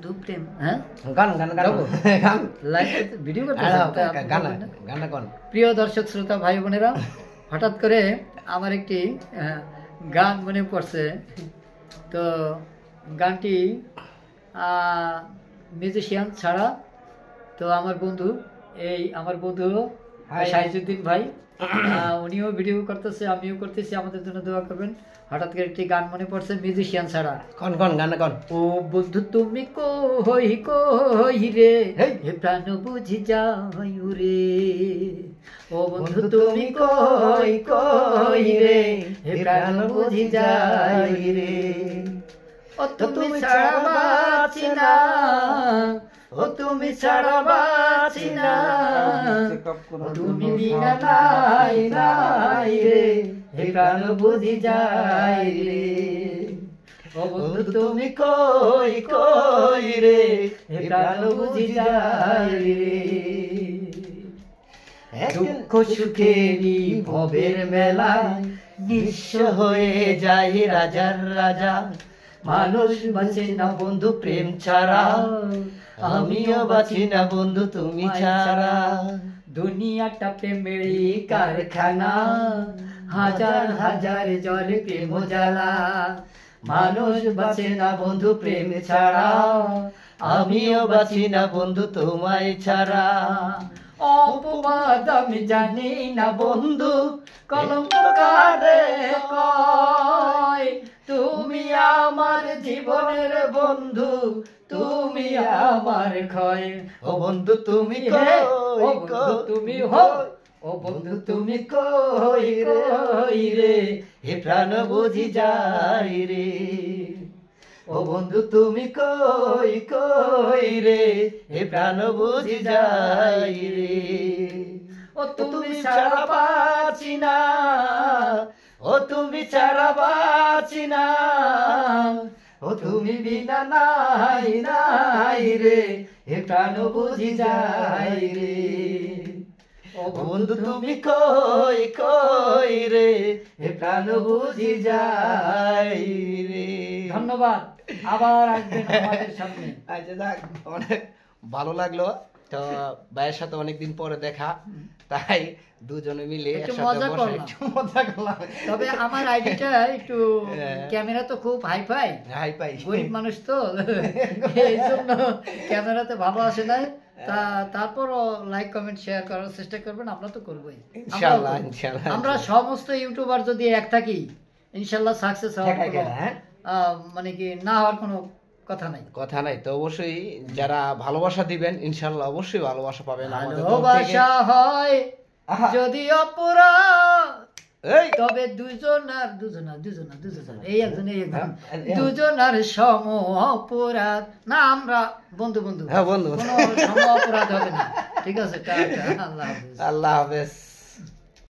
ধুপ্রেম হ্যাঁ গান গান গান গান লাইভ ভিডিও গানটা কোন প্রিয় দর্শক শ্রোতা ভাই বোনেরা, হঠাৎ করে আমার একটি গান মনে পড়ছে। তো গানটি মিউজিশিয়ান ছাড়া, তো আমার বন্ধু হলো শাহিজুদ্দিন ভাই, উনিও ভিডিও করতেছে, আমিও করতেছি, আমাদের জন্য দোয়া করবেন। হঠাৎ করে একটি গান মনে পড়ছে মিউজিশিয়ান ছাড়া। কোন কোন গান কোন? ও বন্ধু তুমি কই কই রে, হে প্রাণ বুঝি যাই রে। ও বন্ধু তুমি কই কই রে, হে প্রাণ বুঝি যাই রে। ও তুমি ছাড়া বাঁচি না, ও তুমি ছাড়া বাঁচি না, তুমি বিনা নাই নাই রে, হে প্রাণ বুঝি যাই রে। ও বন্ধু তুমি কই কই রে, হে প্রাণ বুঝি যাই রে। দুঃখ সুখেরই ভবের মেলায় নিঃস্ব হয়ে যায় রাজার রাজা। মানুষ বাঁচে না বন্ধু প্রেম ছাড়া, আমিও বাঁচি না বন্ধু তুমি ছাড়া। দুনিয়াটা প্রেমেরই কারখানা, হাজার হাজার জলে প্রেম জ্বালা। মানুষ বাঁচে না বন্ধু প্রেম ছাড়া, আমিও বাঁচি না বন্ধু তোমায় ছাড়া। অপবাদ আমি জানি না বন্ধু, কলঙ্ক কারে কয়। তুমি আমার জীবনের বন্ধু, তুমি আমার ক্ষয়। ও বন্ধু তুমি কই, ও বন্ধু তুমি হই, ও বন্ধু তুমি কই কই রে, হে প্রাণ বুঝি যাই রে। ও বন্ধু তুমি কই কই রে, হে প্রাণ বুঝি যাই রে। ও তুমি ছাড়া বাঁচি না, ও তুমি ছাড়া বাঁচি না, ও তুমি বিনা নাই নাই রে, হে প্রাণ বুঝি যাই রে। ও বন্ধু তুমি কই কই রে, হে প্রাণ বুঝি যাই রে। ধন্যবাদ, আবার আসবেন আমাদের সামনে। আচ্ছা যাক, অনেক ভালো লাগলো। তো ভাইয়ের সাথে অনেকদিন পরে দেখা, তাই দুজনে মিলে মজা করলাম। তবে আমার আইডিটা একটু ক্যামেরা তো খুব হাইফাই, গরিব মানুষ তো, এই জন্য ক্যামেরাতে ভালো আসে না। তারপরও লাইক কমেন্ট শেয়ার করার চেষ্টা করবেন, আমরা তো করবোই ইনশাআল্লাহ। আমরা সমস্ত ইউটিউবার যদি এক থাকি ইনশাআল্লাহ সাকসেস হওয়ার মানে কি না হওয়ার কোনো কথা নাই। তো অবশ্যই যারা ভালোবাসা দিবেন ইনশাআল্লাহ অবশ্যই ভালোবাসা পাবেন। ভালোবাসা হয় যদি অপরাধ, তবে দুজনার সম অপরাধ না। আমরা বন্ধু বন্ধু, কোনো সম অপরাধ হবে না। ঠিক আছে, আল্লাহ হাফেজ। আল্লাহ হাফেজ।